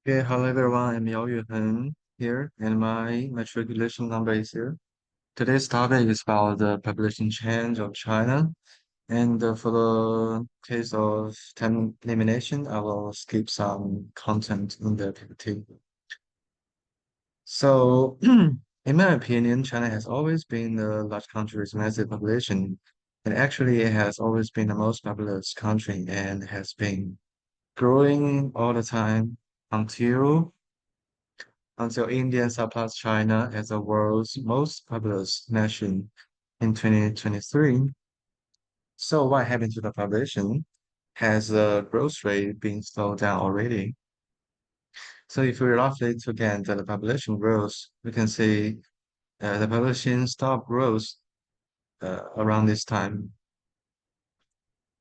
Okay, hello everyone, I'm Yao Yuheng here, and my matriculation number is here. Today's topic is about the population change of China, and for the case of time elimination, I will skip some content in the PPT. So, in my opinion, China has always been a large country with massive population, and actually it has always been the most populous country and has been growing all the time until India surpassed China as the world's most populous nation in 2023. So what happened to the population? Has the growth rate been slowed down already? So if we roughly look at the population growth, we can see the population stopped growth around this time.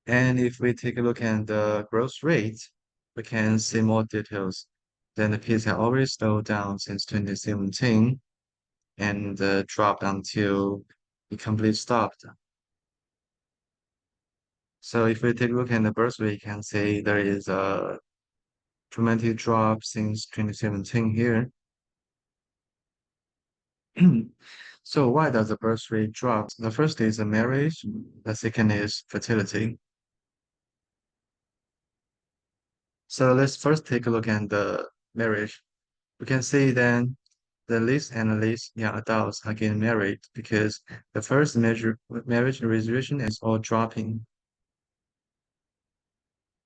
And if we take a look at the growth rate, we can see more details. Then the pace has already slowed down since 2017 and dropped until it completely stopped. So if we take a look at the birth rate, you can see there is a dramatic drop since 2017 here. So why does the birth rate drop? The first is the marriage, the second is fertility. So let's first take a look at the marriage. We can see then the least and the least young adults are getting married because the first major marriage registration is all dropping.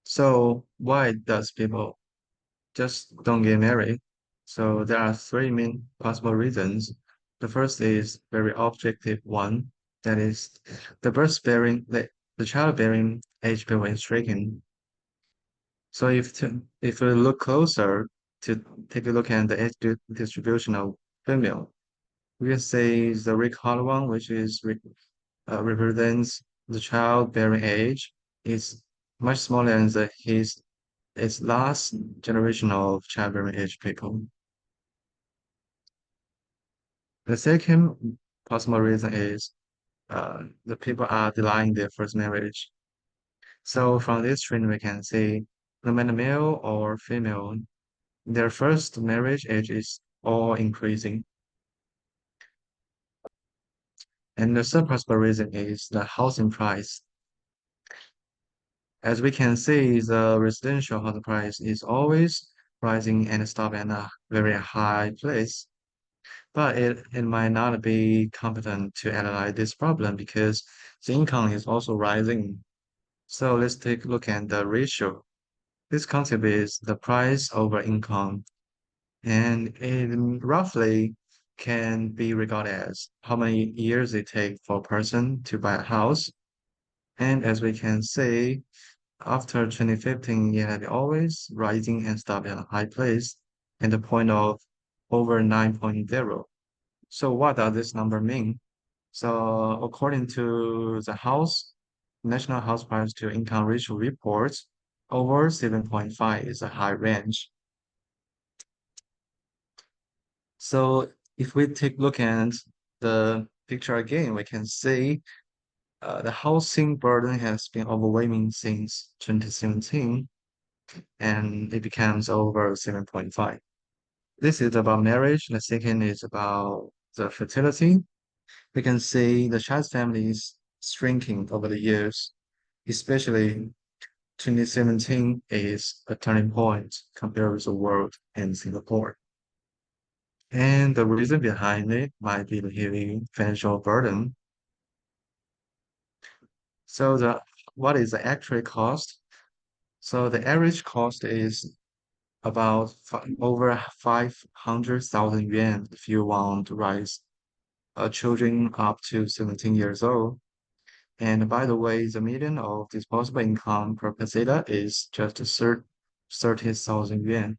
So why does people just don't get married? So there are three main possible reasons. The first is very objective one, that is the childbearing age level is shrinking. So if we look closer to take a look at the distribution of female, we can say the red color one, which represents the childbearing age, is much smaller than its last generation of childbearing age people. The second possible reason is the people are delaying their first marriage. So from this trend, we can see no matter male or female, their first marriage age is all increasing. And the third possible reason is the housing price. As we can see, the residential housing price is always rising and stop at a very high place. But it might not be competent to analyze this problem because the income is also rising. So let's take a look at the ratio. This concept is the price over income, and it roughly can be regarded as how many years it takes for a person to buy a house. And as we can see, after 2015, it had always rising and stopped at a high place and the point of over 9.0. So what does this number mean? So according to the National House Price to Income Ratio reports, over 7.5 is a high range. So if we take a look at the picture again, we can see the housing burden has been overwhelming since 2017 and it becomes over 7.5. This is about marriage. The second is about the fertility. We can see the Chinese family is shrinking over the years, especially 2017 is a turning point compared with the world and Singapore. And the reason behind it might be the heavy financial burden. So what is the actual cost? So the average cost is about over 500,000 yuan if you want to raise children up to 17 years old. And by the way, the median of disposable income per capita is just 30,000 yuan.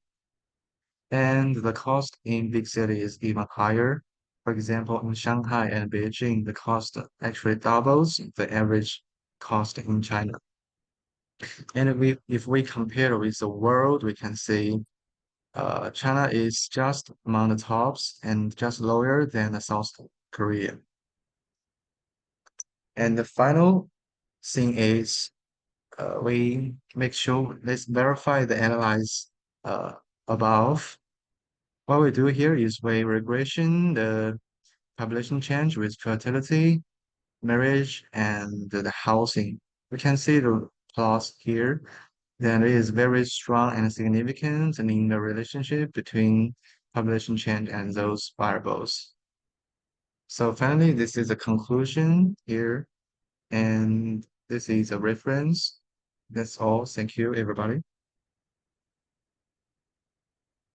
And the cost in big cities is even higher. For example, in Shanghai and Beijing, the cost actually doubles the average cost in China. And if we compare with the world, we can see China is just among the tops and just lower than the South Korea. And the final thing is we make sure let's verify the analyze uh, above. What we do here is weigh regression, the population change with fertility, marriage, and the housing. We can see the plots here. There is very strong and significant in the relationship between population change and those variables. So finally, this is a conclusion here, and this is a reference. That's all. Thank you, everybody.